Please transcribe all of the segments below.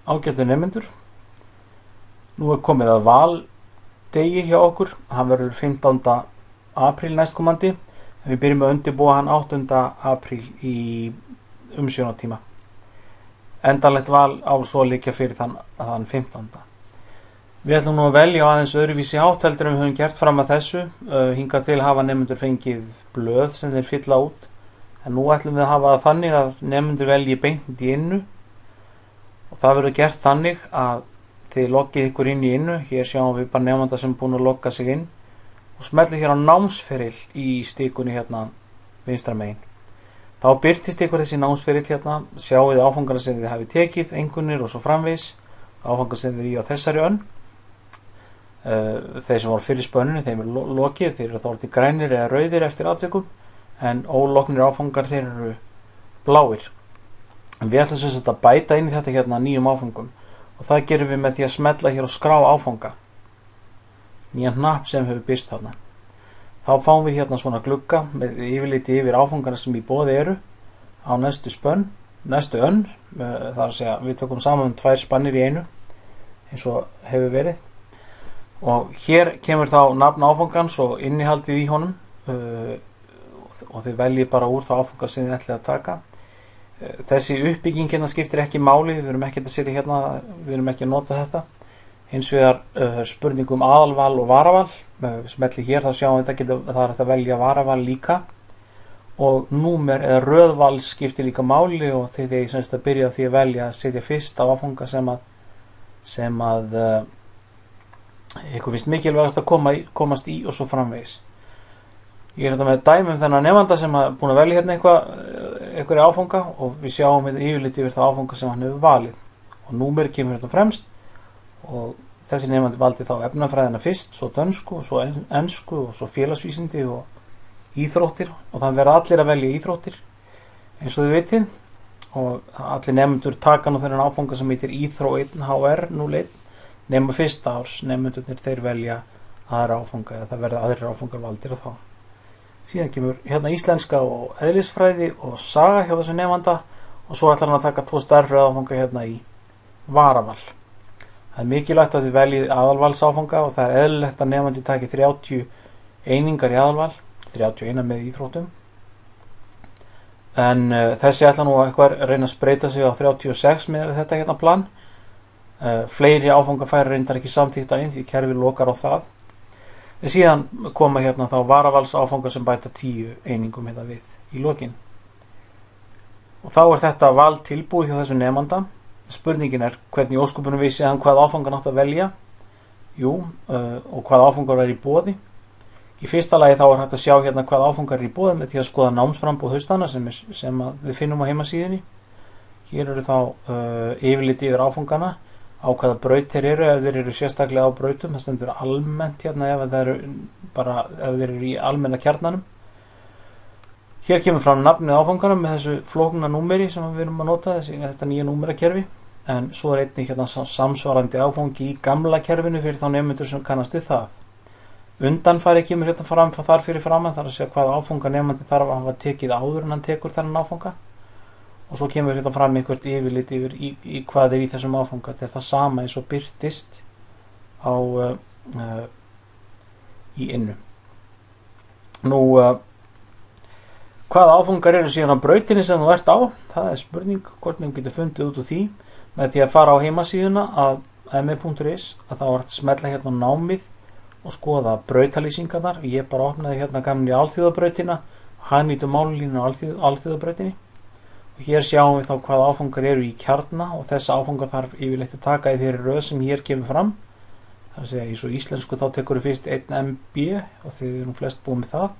Ágætu nemendur, nú komið að valdegi hjá okkur. Hann verður 15. apríl næstkomandi, en við byrjum að undirbúa hann 8. apríl í umsjónartíma. Endanlegt val á svo liggja fyrir þann 15. Við ætlum nú að velja á aðeins öðruvísi hátt heldur en við höfum gert fram að þessu. Hingað til hafa nemendur fengið blöð sem þeir fylla út, en nú ætlum við að hafa það þannig að nemendur velji beint í Innu. Og það verður gert þannig að þið loggið ykkur inn í Innu. Hér sjáum við bara nemanda sem er búin að logga sig inn og smellið hér á námsferill í stikunni hérna vinstra megin. Þá birtist ykkur þessi námsferill hérna, sjáum við áfangana sem þið hafið tekið, einkunnir og svo framvegis, áfangana sem þið eru í á þessari önn. Þeir sem voru fyrir spönnunni, þeim eru lokið, þeir eru þá orðið grænir eða rauðir eftir atvikum, en óloknir áfangar þeir eru bláir. En við ætlum sem sagt að bæta inn í þetta hérna nýjum áfangum, og það gerum við með því að smella hér á skrá áfanga, nýjan hnapp sem hefur birst þarna. Þá fáum við hérna svona glugga með yfirliti yfir áfangana sem í boði eru á næstu önn. Það er að segja, við tökum saman 2 spannir í einu eins og hefur verið, og hér kemur þá nafn áfangans og innihaldið í honum, og þið veljið bara úr það áfanga sem þið ætlið að taka. Þessi uppbygging hérna skiptir ekki máli, við erum ekki að setja hérna, við erum ekki að nota þetta. Hins vegar spurning aðalval og varaval. Smelli hér, þá sjáum við það er að velja varaval líka, og númer eða röðval skiptir líka máli, og þið er semst að byrja á því að velja að setja fyrst á áfanga sem að ykkur finnst mikilvægast að komast í og svo framvegis. Ég er þetta með dæmi þennan nefnda sem er búin að velja hérna einhverja áfanga, og við sjáum hérna yfirlit yfir það áfanga sem hann hefur valið, og númer kemur hérna fremst, og þessi nefnandi valdi þá efnafræðina fyrst, svo dönsku, og svo ensku, og svo félagsvísindi og íþróttir, og það verða allir að velja íþróttir eins og þið vitið, og allir nefnendur taka nú þennan áfanga sem heitir Íþró 1 HR 01, nema fyrsta árs nefnendurnir þeir velja aðra áfanga, eða það verða aðrir áfangar valdir, og þá síðan kemur hérna íslenska og eðlisfræði og saga hjá þessu nefnanda, og svo ætlar hann að taka 2 stærri áfanga hérna í varaval. Það er mikilvægt að þið veljið aðalvalsáfanga, og það er eðlilegt að nefnandi taki 30 einingar í aðalval, 31 með íþróttum, en þessi ætla nú eitthvað að reyna að spreita sig á 36 með þetta hérna plan. Fleiri áfanga færi reyndar ekki samtíkt að einn, því kerfi lokar á það. En síðan koma hérna þá varavalsáfanga sem bæta 10 einingum hérna við í lokin. Og þá er þetta val tilbúið hjá þessu nefnanda. Spurningin er hvernig ósköpunum vissi hann hvað áfangan átt að velja. Og hvað áfangar er í boði. Í fyrsta lagi þá er hægt að sjá hérna hvað áfangar er í boði með því að skoða námsframboð haustana sem við finnum á heimasíðunni. Hér eru þá yfirlit yfir áfangana, á hvaða braut þeir eru, ef þeir eru sérstaklega á brautum. Það stendur almennt hérna ef þeir eru í almenna kjarnanum. Hér kemur fram nafnið áfangana með þessu flókna númeri sem við erum að nota, þetta nýja númerakerfi, en svo er einnig hérna samsvarandi áfangi í gamla kerfinu fyrir þá nemendur sem kannast við það. Undanfari kemur hérna fram þar fyrir framan, þar að segja hvað áfanga nemandi þarf að hafa tekið áður en hann tekur þennan áfanga, og svo kemur hérna fram einhvert yfirlit yfir í hvað er í þessum áfanga. Þetta er það sama eins og birtist í Innu. Nú, hvaða áfangar eru síðan á brautinni sem þú ert á? Það er spurning hvort þú getur fundið út úr því með því að fara á heimasíðuna að me.is, að þá er að smella hérna á námið og skoða brautalýsingarnar. Ég bara opnaði hérna gamli alþjóðabrautina, hagnýtu málulínu á alþjóðabrautinni, og hér sjáum við þá hvað áfangar eru í kjarna, og þessa áfangar þarf yfirleitt að taka í þeirri röð sem hér kemur fram. Það er að segja, í svo íslensku þá tekur við fyrst 1 MB, og þið erum flest búið með það,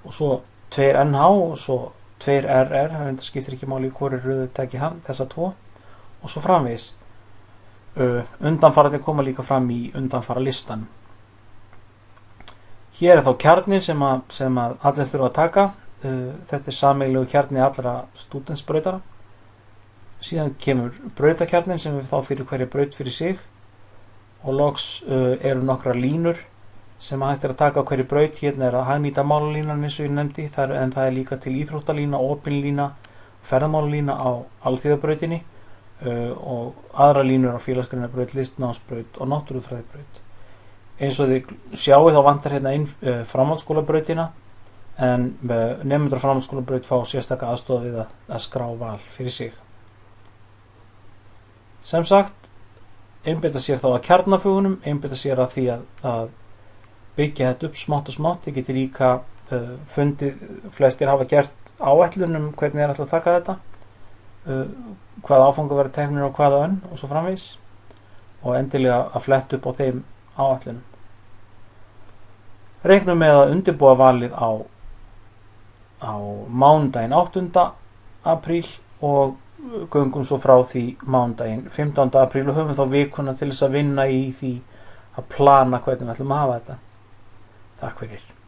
og svo 2 NH og svo 2 RR, það skiptir ekki máli í hvori röðu taki þessa 2, og svo framvegis. Undanfararnir koma líka fram í undanfara listan. Hér er þá kjarnin sem að allir þurfa að taka. Þetta er sameiginlegu kjarni allra stúdentsbrautara. Síðan kemur brautakjarnin sem er þá fyrir hverja braut fyrir sig, og loks eru nokkra línur sem hægt er að taka á hverju braut. Hérna er að hagnýta málalínan eins og ég nefndi, en það er líka til íþróttalína, opinlína, ferðamálulína á alþjóðabrautinni, og aðra línur á félagsgreinabraut, listnámsbraut og náttúrufræðibraut. Eins og þið sjáið þá vantar hérna inn framhaldsskólabrautina, en nemendur á framhaldsskólabraut fá sérstaka aðstoð við að skrá val fyrir sig. Sem sagt, einbeita sér þá að kjarnafugunum, einbeita sér að því að byggja þetta upp smátt og smátt. Þið getið líka fundið, flestir hafa gert áætlunum hvernig þeir ætla að taka þetta, hvaða áfanga verður teknir og hvaða önn og svo framvegis, og endilega að fletta upp á þeim áætlunum. Reiknum með að undirbúa valið á mánudaginn 8. apríl og göngum svo frá því mánudaginn 15. apríl og höfum þá vikuna til þess að vinna í því að plana hvernig við ætlum að hafa þetta. Takk fyrir.